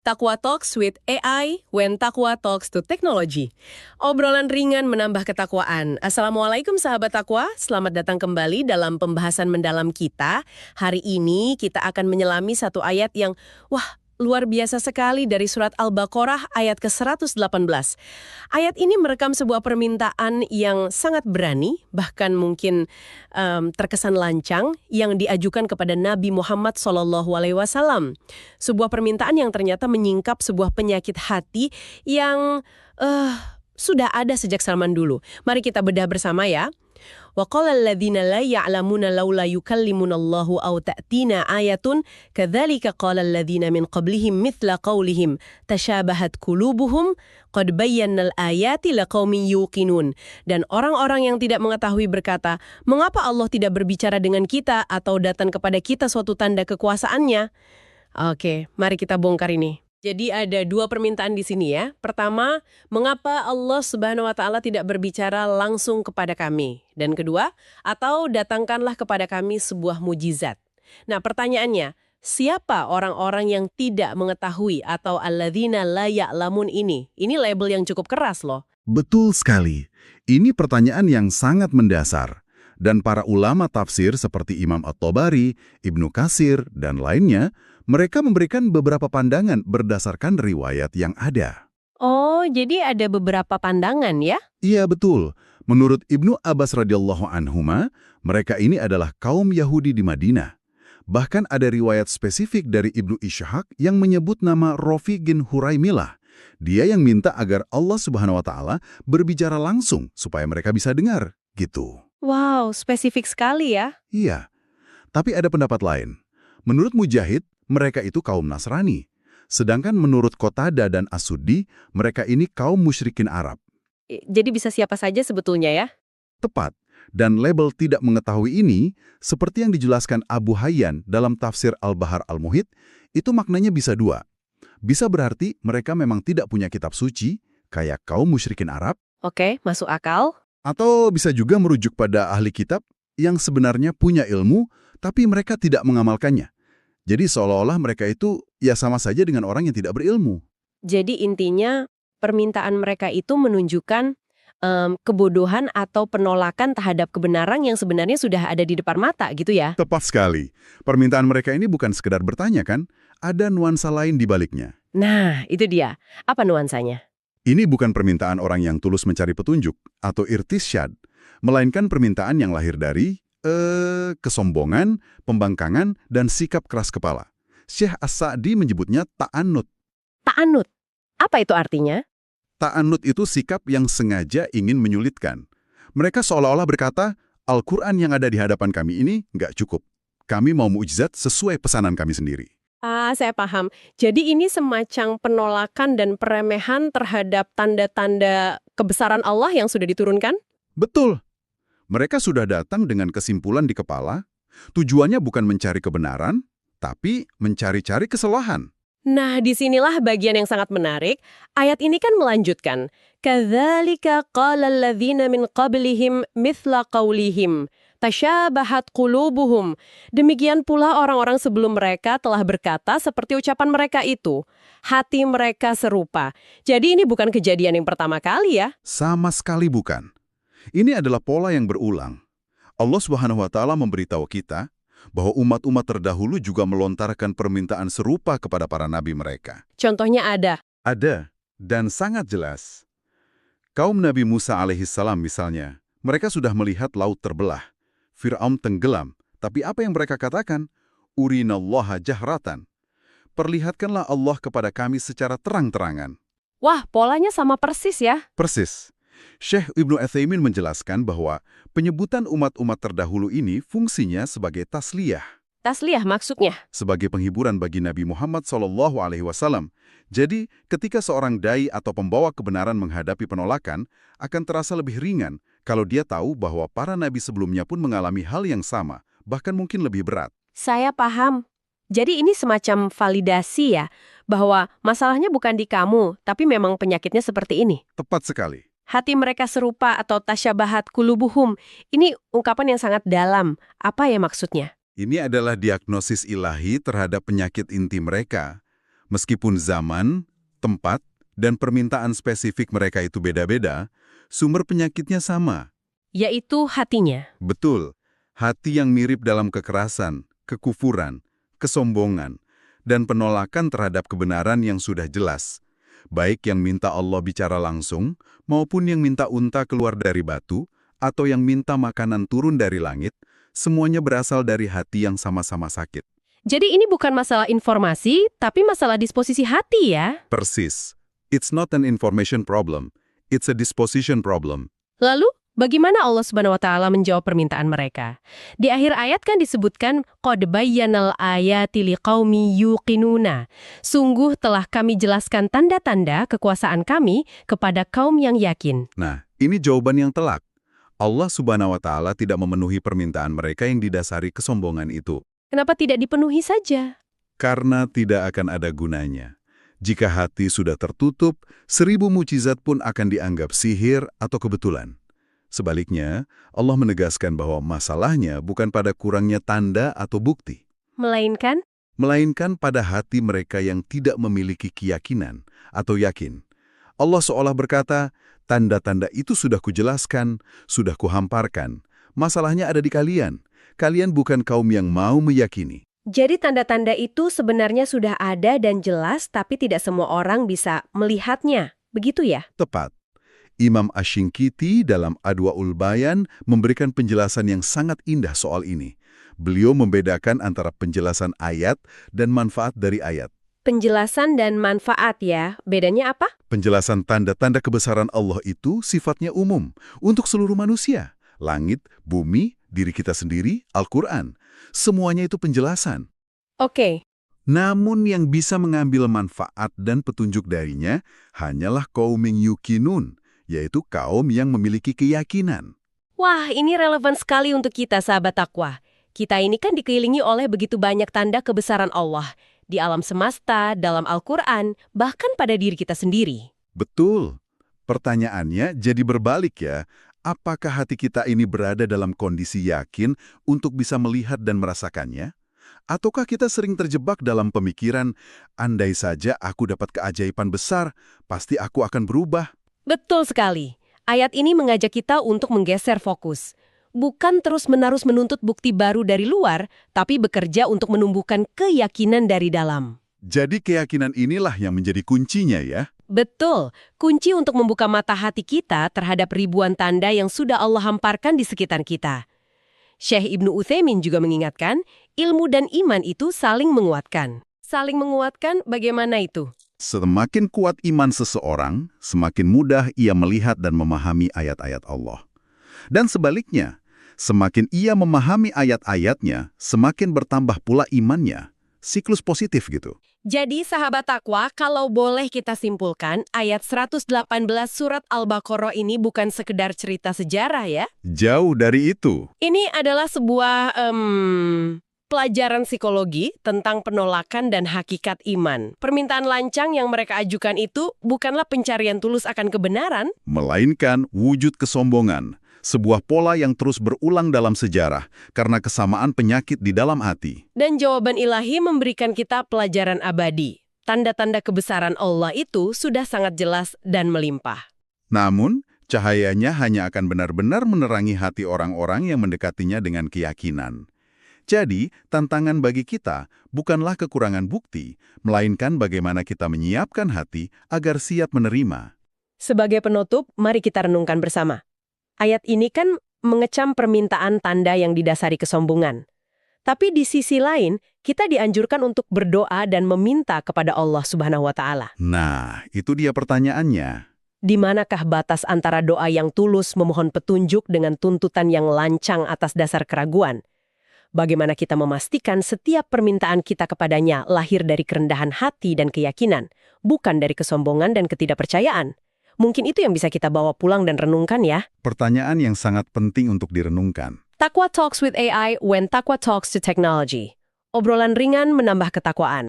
Takwa Talks with AI when Takwa talks to technology. Obrolan ringan menambah ketakwaan. Assalamualaikum sahabat Takwa, selamat datang kembali dalam pembahasan mendalam kita. Hari ini kita akan menyelami satu ayat yang, luar biasa sekali dari surat Al-Baqarah ayat ke-118. Ayat ini merekam sebuah permintaan yang sangat berani, bahkan mungkin terkesan lancang, yang diajukan kepada Nabi Muhammad SAW. Sebuah permintaan yang ternyata menyingkap sebuah penyakit hati yang sudah ada sejak zaman dulu. Mari kita bedah bersama ya. وَقَالَ الَّذِينَ لَا يَعْلَمُونَ لَوْلَا يُكَلِّمُنَ اللَّهُ أَوْ تَأْتِينَا آيَةٌ كَذَلِكَ قَالَ الَّذِينَ مِنْ قَبْلِهِمْ مِثْلَ قَوْلِهِمْ تَشَابَهَتْ قُلُوبُهُمْ قَدْ بَيَّنَّا الْآيَاتِ لَقَوْمٍ يُوقِنُونَ. Dan orang-orang yang tidak mengetahui berkata, mengapa Allah tidak berbicara dengan kita atau datang kepada kita suatu tanda kekuasaannya? Oke, mari kita bongkar ini. Jadi ada dua permintaan di sini ya. Pertama, mengapa Allah Subhanahu wa Ta'ala tidak berbicara langsung kepada kami? Dan kedua, atau datangkanlah kepada kami sebuah mujizat. Nah, pertanyaannya, siapa orang-orang yang tidak mengetahui atau alladzina la ya'lamun ini? Ini label yang cukup keras loh. Betul sekali. Ini pertanyaan yang sangat mendasar. Dan para ulama tafsir seperti Imam At-Tabari, Ibnu Katsir, dan lainnya, mereka memberikan beberapa pandangan berdasarkan riwayat yang ada. Oh, jadi ada beberapa pandangan ya? Iya, betul. Menurut Ibnu Abbas radhiyallahu anhuma, mereka ini adalah kaum Yahudi di Madinah. Bahkan ada riwayat spesifik dari Ibnu Ishaq yang menyebut nama Rafi bin Huraimilah. Dia yang minta agar Allah Subhanahu wa Ta'ala berbicara langsung supaya mereka bisa dengar, gitu. Wow, spesifik sekali ya. Iya, tapi ada pendapat lain. Menurut Mujahid, mereka itu kaum Nasrani. Sedangkan menurut Qatada dan As-Suddi, mereka ini kaum musyrikin Arab. Jadi bisa siapa saja sebetulnya ya? Tepat. Dan label tidak mengetahui ini, seperti yang dijelaskan Abu Hayyan dalam tafsir Al-Bahar Al-Muhit, itu maknanya bisa dua. Bisa berarti mereka memang tidak punya kitab suci, kayak kaum musyrikin Arab. Oke, masuk akal. Atau bisa juga merujuk pada ahli kitab yang sebenarnya punya ilmu, tapi mereka tidak mengamalkannya. Jadi seolah-olah mereka itu ya sama saja dengan orang yang tidak berilmu. Jadi intinya permintaan mereka itu menunjukkan kebodohan atau penolakan terhadap kebenaran yang sebenarnya sudah ada di depan mata gitu ya? Tepat sekali. Permintaan mereka ini bukan sekedar bertanya kan, ada nuansa lain di baliknya. Nah, itu dia. Apa nuansanya? Ini bukan permintaan orang yang tulus mencari petunjuk atau irtisyad, melainkan permintaan yang lahir dari kesombongan, pembangkangan, dan sikap keras kepala. Syekh As-Sa'di menyebutnya ta'annud. Ta'annud? Apa itu artinya? Ta'annud itu sikap yang sengaja ingin menyulitkan. Mereka seolah-olah berkata, Al-Quran yang ada di hadapan kami ini nggak cukup. Kami mau mukjizat sesuai pesanan kami sendiri. Saya paham. Jadi ini semacam penolakan dan peremehan terhadap tanda-tanda kebesaran Allah yang sudah diturunkan? Betul. Mereka sudah datang dengan kesimpulan di kepala, tujuannya bukan mencari kebenaran, tapi mencari-cari kesalahan. Nah, disinilah bagian yang sangat menarik. Ayat ini kan melanjutkan. Kadzalika qala alladzina min qablihim mithla qaulihim tasyabahat qulubuhum. Demikian pula orang-orang sebelum mereka telah berkata seperti ucapan mereka itu. Hati mereka serupa. Jadi ini bukan kejadian yang pertama kali ya? Sama sekali bukan. Ini adalah pola yang berulang. Allah Subhanahu wa Ta'ala memberitahu kita bahwa umat-umat terdahulu juga melontarkan permintaan serupa kepada para nabi mereka. Contohnya ada? Ada, dan sangat jelas. Kaum Nabi Musa alaihissalam misalnya, mereka sudah melihat laut terbelah. Fir'aun tenggelam, tapi apa yang mereka katakan? Urinallaha jahratan. Perlihatkanlah Allah kepada kami secara terang-terangan. Wah, polanya sama persis ya? Persis. Syekh Ibnu Utsaimin menjelaskan bahwa penyebutan umat-umat terdahulu ini fungsinya sebagai tasliyah. Tasliyah maksudnya? Sebagai penghiburan bagi Nabi Muhammad SAW. Jadi, ketika seorang dai atau pembawa kebenaran menghadapi penolakan, akan terasa lebih ringan kalau dia tahu bahwa para nabi sebelumnya pun mengalami hal yang sama, bahkan mungkin lebih berat. Saya paham. Jadi ini semacam validasi ya, bahwa masalahnya bukan di kamu, tapi memang penyakitnya seperti ini. Tepat sekali. Hati mereka serupa atau tasyabahat kulubuhum. Ini ungkapan yang sangat dalam. Apa ya maksudnya? Ini adalah diagnosis ilahi terhadap penyakit inti mereka. Meskipun zaman, tempat, dan permintaan spesifik mereka itu beda-beda, sumber penyakitnya sama. Yaitu hatinya. Betul, hati yang mirip dalam kekerasan, kekufuran, kesombongan, dan penolakan terhadap kebenaran yang sudah jelas. Baik yang minta Allah bicara langsung, maupun yang minta unta keluar dari batu, atau yang minta makanan turun dari langit, semuanya berasal dari hati yang sama-sama sakit. Jadi ini bukan masalah informasi, tapi masalah disposisi hati ya? Persis. It's not an information problem. It's a disposition problem. Lalu, bagaimana Allah Subhanahu wa Ta'ala menjawab permintaan mereka? Di akhir ayat kan disebutkan, Qad bayyanal ayati liqaumi yuqinuna. Sungguh telah kami jelaskan tanda-tanda kekuasaan kami kepada kaum yang yakin. Nah, ini jawaban yang telak. Allah Subhanahu wa Ta'ala tidak memenuhi permintaan mereka yang didasari kesombongan itu. Kenapa tidak dipenuhi saja? Karena tidak akan ada gunanya. Jika hati sudah tertutup, 1000 mukjizat pun akan dianggap sihir atau kebetulan. Sebaliknya, Allah menegaskan bahwa masalahnya bukan pada kurangnya tanda atau bukti, Melainkan, pada hati mereka yang tidak memiliki keyakinan atau yakin. Allah seolah berkata, tanda-tanda itu sudah kujelaskan, sudah kuhamparkan. Masalahnya ada di kalian. Kalian bukan kaum yang mau meyakini. jadi tanda-tanda itu sebenarnya sudah ada dan jelas, tapi tidak semua orang bisa melihatnya. Begitu ya? Tepat. Imam Asy-Syinkiti dalam Adwaul Bayan memberikan penjelasan yang sangat indah soal ini. Beliau membedakan antara penjelasan ayat dan manfaat dari ayat. Penjelasan dan manfaat ya, bedanya apa? Penjelasan tanda-tanda kebesaran Allah itu sifatnya umum untuk seluruh manusia. Langit, bumi, diri kita sendiri, Al-Quran. Semuanya itu penjelasan. Oke. Namun yang bisa mengambil manfaat dan petunjuk darinya hanyalah kaum yang yuqinun, yaitu kaum yang memiliki keyakinan. Wah, ini relevan sekali untuk kita, sahabat takwa. Kita ini kan dikelilingi oleh begitu banyak tanda kebesaran Allah. Di alam semesta, dalam Al-Quran, bahkan pada diri kita sendiri. Betul. Pertanyaannya jadi berbalik ya. Apakah hati kita ini berada dalam kondisi yakin untuk bisa melihat dan merasakannya? Ataukah kita sering terjebak dalam pemikiran, andai saja aku dapat keajaiban besar, pasti aku akan berubah? Betul sekali. Ayat ini mengajak kita untuk menggeser fokus. Bukan terus-menerus menuntut bukti baru dari luar, tapi bekerja untuk menumbuhkan keyakinan dari dalam. Jadi keyakinan inilah yang menjadi kuncinya ya? Betul, kunci untuk membuka mata hati kita terhadap ribuan tanda yang sudah Allah hamparkan di sekitar kita. Syekh Ibnu Utsaimin juga mengingatkan, ilmu dan iman itu saling menguatkan. Saling menguatkan bagaimana itu? Semakin kuat iman seseorang, semakin mudah ia melihat dan memahami ayat-ayat Allah. Dan sebaliknya, semakin ia memahami ayat-ayatnya, semakin bertambah pula imannya. Siklus positif gitu. Jadi sahabat takwa, kalau boleh kita simpulkan, ayat 118 surat Al-Baqarah ini bukan sekedar cerita sejarah ya. Jauh dari itu. Ini adalah sebuah pelajaran psikologi tentang penolakan dan hakikat iman. Permintaan lancang yang mereka ajukan itu bukanlah pencarian tulus akan kebenaran, Melainkan wujud kesombongan. Sebuah pola yang terus berulang dalam sejarah karena kesamaan penyakit di dalam hati. dan jawaban ilahi memberikan kita pelajaran abadi. Tanda-tanda kebesaran Allah itu sudah sangat jelas dan melimpah. Namun, cahayanya hanya akan benar-benar menerangi hati orang-orang yang mendekatinya dengan keyakinan. Jadi, tantangan bagi kita bukanlah kekurangan bukti, melainkan bagaimana kita menyiapkan hati agar siap menerima. Sebagai penutup, mari kita renungkan bersama. Ayat ini kan mengecam permintaan tanda yang didasari kesombongan. Tapi di sisi lain, kita dianjurkan untuk berdoa dan meminta kepada Allah Subhanahu wa Ta'ala. Nah, itu dia pertanyaannya. Di manakah batas antara doa yang tulus memohon petunjuk dengan tuntutan yang lancang atas dasar keraguan? Bagaimana kita memastikan setiap permintaan kita kepadanya lahir dari kerendahan hati dan keyakinan, bukan dari kesombongan dan ketidakpercayaan? Mungkin itu yang bisa kita bawa pulang dan renungkan ya. Pertanyaan yang sangat penting untuk direnungkan. Takwa Talks with AI when Takwa Talks to Technology. Obrolan ringan menambah ketakwaan.